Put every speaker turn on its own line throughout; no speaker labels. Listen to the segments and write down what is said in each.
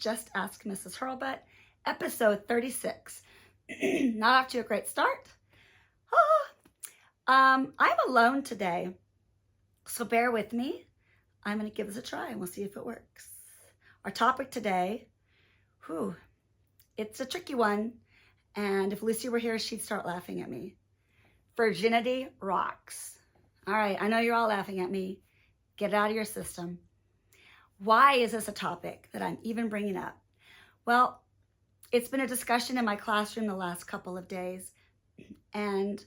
Just Ask Mrs. Hurlbut, episode 36. Not off to a great start. I'm alone today, so bear with me. I'm going to give this a try and we'll see if it works. Our topic today, it's a tricky one, and if Lucy were here, she'd start laughing at me. Virginity Rocks. All right, I know you're all laughing at me. Get it out of your system. Why is this a topic that I'm even bringing up? Well, it's been a discussion in my classroom the last couple of days, and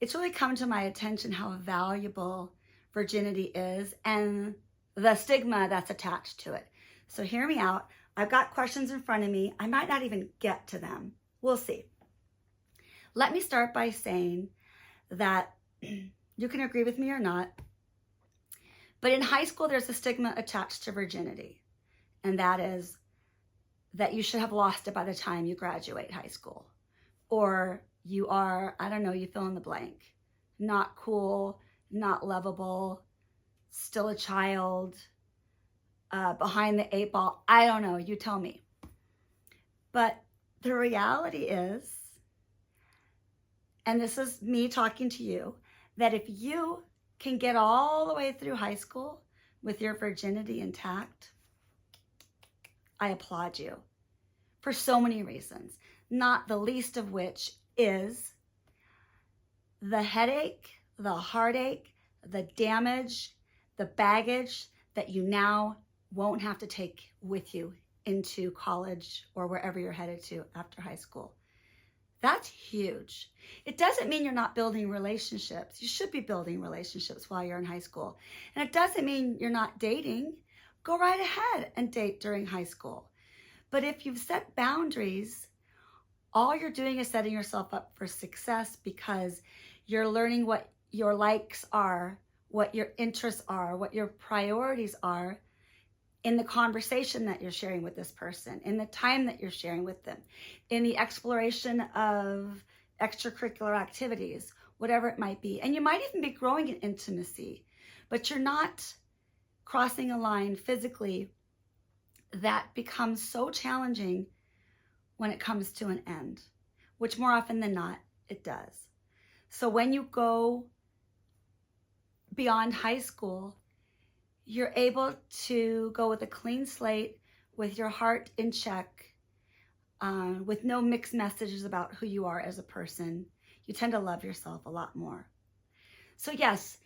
it's really come to my attention how valuable virginity is and the stigma that's attached to it. So hear me out. I've got questions in front of me. I might not even get to them. We'll see. Let me start by saying that you can agree with me or not, but in high school, there's a stigma attached to virginity, and that is that you should have lost it by the time you graduate high school, or you are, I don't know, you fill in the blank, not cool, not lovable, still a child, behind the 8 ball. I don't know, you tell me. But the reality is, and this is me talking to you, that if you can get all the way through high school with your virginity intact, I applaud you for so many reasons, not the least of which is the headache, the heartache, the damage, the baggage that you now won't have to take with you into college or wherever you're headed to after high school. That's huge. It doesn't mean you're not building relationships. You should be building relationships while you're in high school. And it doesn't mean you're not dating. Go right ahead and date during high school. But if you've set boundaries, all you're doing is setting yourself up for success because you're learning what your likes are, what your interests are, what your priorities are in the conversation that you're sharing with this person, in the time that you're sharing with them, in the exploration of extracurricular activities, whatever it might be. And you might even be growing in intimacy, but you're not crossing a line physically that becomes so challenging when it comes to an end, which more often than not, it does. So when you go beyond high school, you're able to go with a clean slate, with your heart in check, with no mixed messages about who you are as a person. You tend to love yourself a lot more. So yes,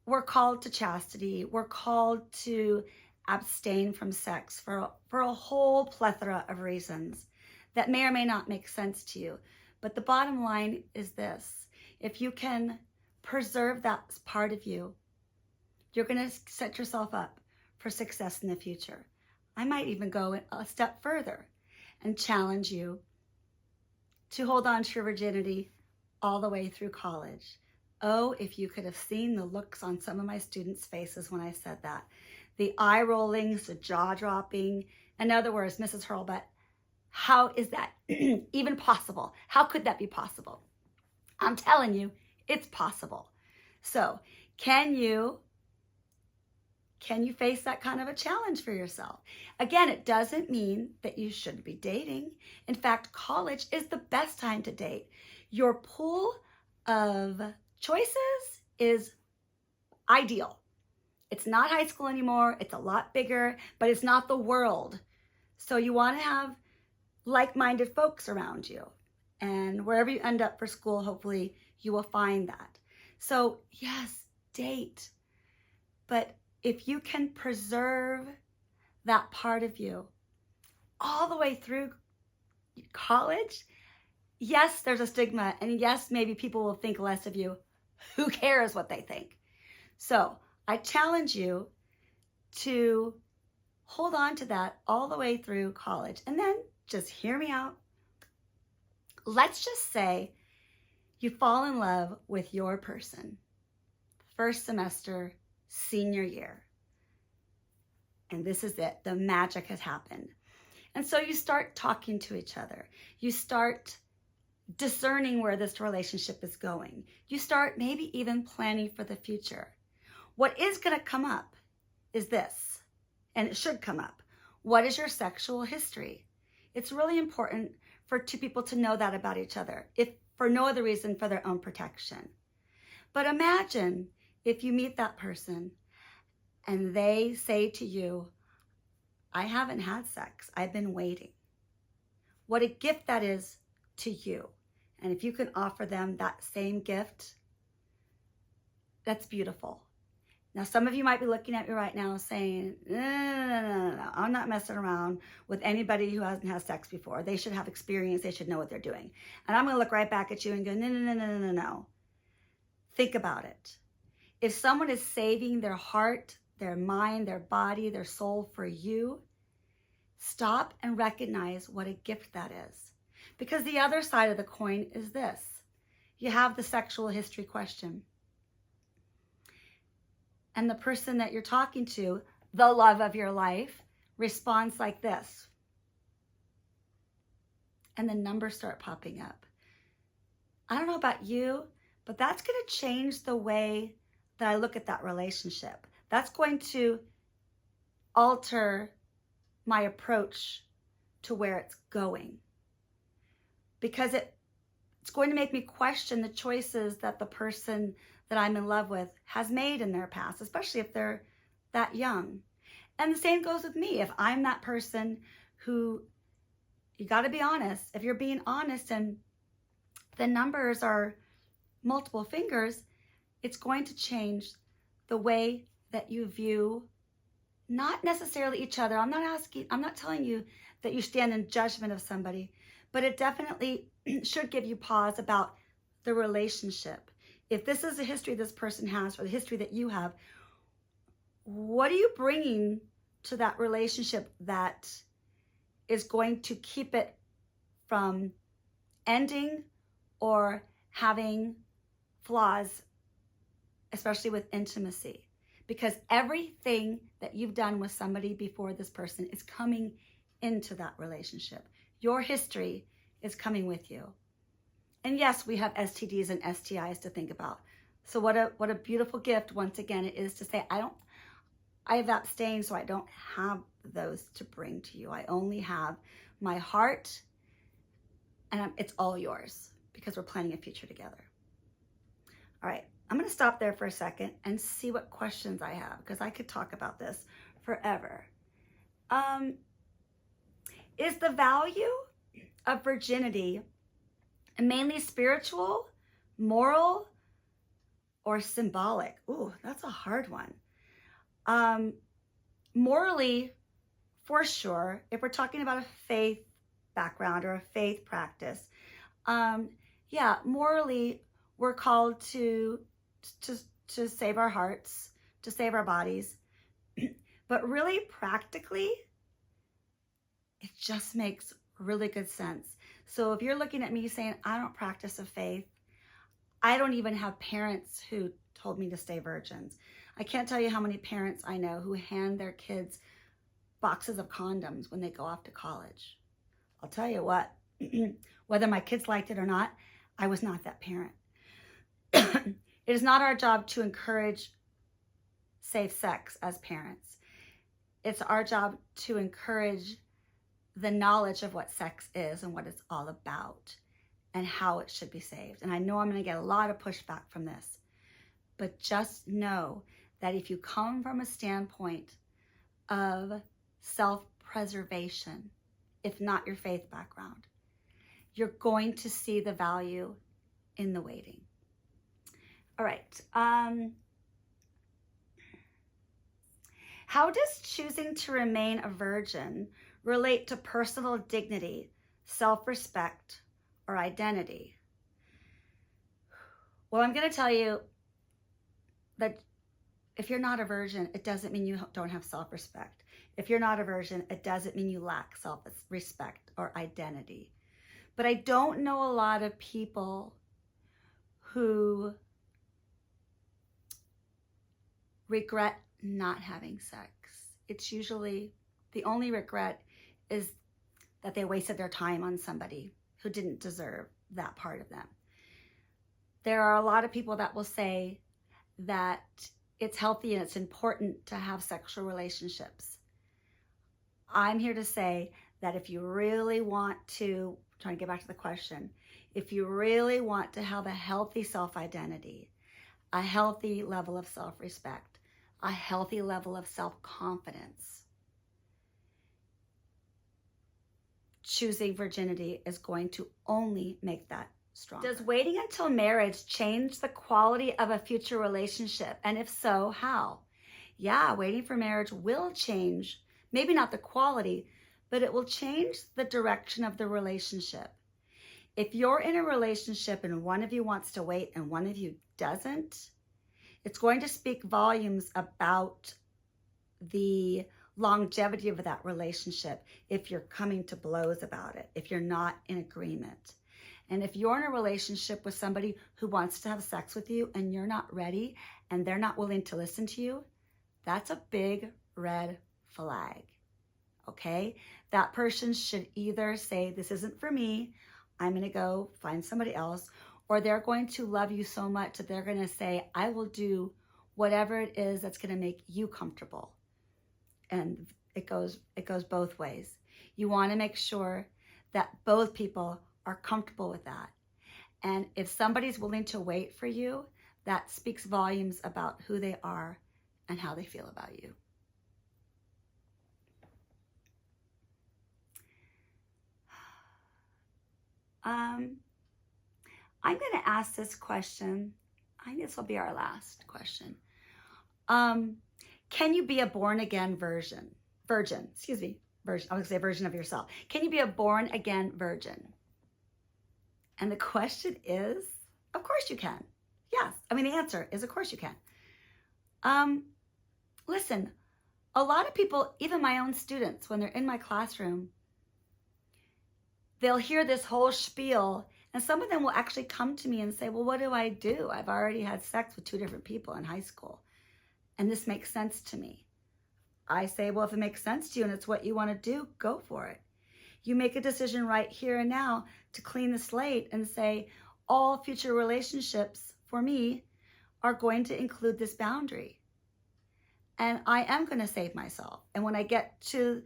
we're called to chastity. We're called to abstain from sex for a whole plethora of reasons that may or may not make sense to you. But the bottom line is this: if you can preserve that part of you, you're going to set yourself up for success in the future. I might even go a step further and challenge you to hold on to your virginity all the way through college. Oh, if you could have seen the looks on some of my students' faces when I said that. The eye rollings, the jaw dropping. In other words, Mrs. Hurlbut, how is that even possible? How could that be possible? I'm telling you, it's possible. So can you face that kind of a challenge for yourself? Again, it doesn't mean that you shouldn't be dating. In fact, college is the best time to date. Your pool of choices is ideal. It's not high school anymore. It's a lot bigger, but it's not the world. So you want to have like-minded folks around you. And wherever you end up for school, hopefully you will find that. So yes, date. But if you can preserve that part of you all the way through college, yes, there's a stigma, and yes, maybe people will think less of you. Who cares what they think? So I challenge you to hold on to that all the way through college. And then just hear me out. Let's just say you fall in love with your person, first semester, senior year. And this is it. The magic has happened. And so you start talking to each other. You start discerning where this relationship is going. You start maybe even planning for the future. What is going to come up is this, and it should come up. What is your sexual history? It's really important for two people to know that about each other, if for no other reason, for their own protection. But imagine if you meet that person and they say to you, I haven't had sex, I've been waiting. What a gift that is to you. And if you can offer them that same gift, that's beautiful. Now, some of you might be looking at me right now saying, no, I'm not messing around with anybody who hasn't had sex before. They should have experience. They should know what they're doing. And I'm going to look right back at you and go, no. Think about it. If someone is saving their heart, their mind, their body, their soul for you, stop and recognize what a gift that is. Because the other side of the coin is this. You have the sexual history question. And the person that you're talking to, the love of your life, responds like this. And the numbers start popping up. I don't know about you, but that's going to change the way that I look at that relationship. That's going to alter my approach to where it's going. Because it's going to make me question the choices that the person that I'm in love with has made in their past, especially if they're that young. And the same goes with me. If I'm that person who, you got to be honest, if you're being honest and the numbers are multiple fingers, it's going to change the way that you view not necessarily each other. I'm not telling you that you stand in judgment of somebody, but it definitely should give you pause about the relationship. If this is the history this person has or the history that you have, what are you bringing to that relationship that is going to keep it from ending or having flaws, especially with intimacy? Because everything that you've done with somebody before this person is coming into that relationship. Your history is coming with you. And yes, we have STDs and STIs to think about. So what a beautiful gift, once again, it is to say, I have abstained, so I don't have those to bring to you. I only have my heart, and it's all yours because we're planning a future together. All right, I'm going to stop there for a second and see what questions I have, because I could talk about this forever. Is the value of virginity mainly spiritual, moral, or symbolic? Ooh, that's a hard one. Morally, for sure, if we're talking about a faith background or a faith practice, yeah, morally, we're called to save our hearts, to save our bodies. But really, practically, it just makes really good sense. So if you're looking at me saying, I don't practice a faith, I don't even have parents who told me to stay virgins. I can't tell you how many parents I know who hand their kids boxes of condoms when they go off to college. I'll tell you what, whether my kids liked it or not, I was not that parent. It is not our job to encourage safe sex as parents. It's our job to encourage the knowledge of what sex is and what it's all about and how it should be saved. And I know I'm going to get a lot of pushback from this, but just know that if you come from a standpoint of self-preservation, if not your faith background, you're going to see the value in the waiting. All right. How does choosing to remain a virgin relate to personal dignity, self-respect, or identity? Well, I'm going to tell you that if you're not a virgin, it doesn't mean you don't have self-respect. If you're not a virgin, it doesn't mean you lack self-respect or identity. But I don't know a lot of people who regret not having sex. It's usually, the only regret is that they wasted their time on somebody who didn't deserve that part of them. There are a lot of people that will say that it's healthy and it's important to have sexual relationships. I'm here to say that if you really want to, trying to get back to the question, if you really want to have a healthy self-identity, a healthy level of self-respect, a healthy level of self-confidence, choosing virginity is going to only make that stronger. Does waiting until marriage change the quality of a future relationship? And if so, how? Yeah, waiting for marriage will change, maybe not the quality, but it will change the direction of the relationship. If you're in a relationship and one of you wants to wait and one of you doesn't, it's going to speak volumes about the longevity of that relationship if you're coming to blows about it, if you're not in agreement. And if you're in a relationship with somebody who wants to have sex with you and you're not ready and they're not willing to listen to you, that's a big red flag, okay? That person should either say, this isn't for me, I'm gonna go find somebody else, or they're going to love you so much that they're gonna say, I will do whatever it is that's gonna make you comfortable. And it goes both ways. You wanna make sure that both people are comfortable with that. And if somebody's willing to wait for you, that speaks volumes about who they are and how they feel about you. I'm going to ask this question. I think this will be our last question. Can you be a born-again virgin? I was going to say version of yourself. Can you be a born-again virgin? And the question is, of course you can. Yes. I mean, the answer is, of course you can. Listen, a lot of people, even my own students, when they're in my classroom, they'll hear this whole spiel, and some of them will actually come to me and say, well, what do I do? I've already had sex with 2 different people in high school, and this makes sense to me. I say, well, if it makes sense to you and it's what you want to do, go for it. You make a decision right here and now to clean the slate and say, all future relationships for me are going to include this boundary. And I am going to save myself. And when I get to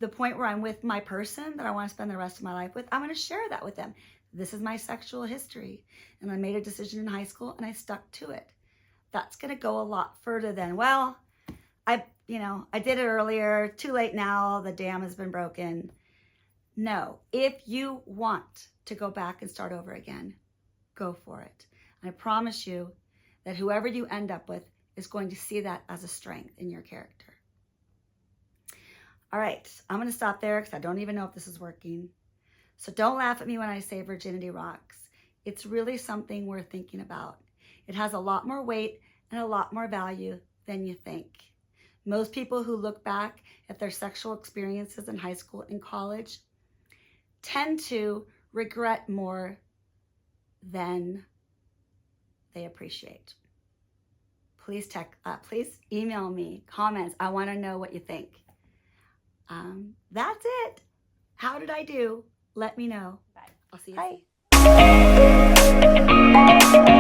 the point where I'm with my person that I want to spend the rest of my life with, I'm going to share that with them. This is my sexual history. And I made a decision in high school and I stuck to it. That's going to go a lot further than, well, I did it earlier, too late now, the dam has been broken. No, if you want to go back and start over again, go for it. And I promise you that whoever you end up with is going to see that as a strength in your character. All right, I'm going to stop there because I don't even know if this is working. So don't laugh at me when I say Virginity Rocks. It's really something worth thinking about. It has a lot more weight and a lot more value than you think. Most people who look back at their sexual experiences in high school and college tend to regret more than they appreciate. Please email me comments. I want to know what you think. That's it. How did I do? Let me know.
Bye.
I'll see you. Bye.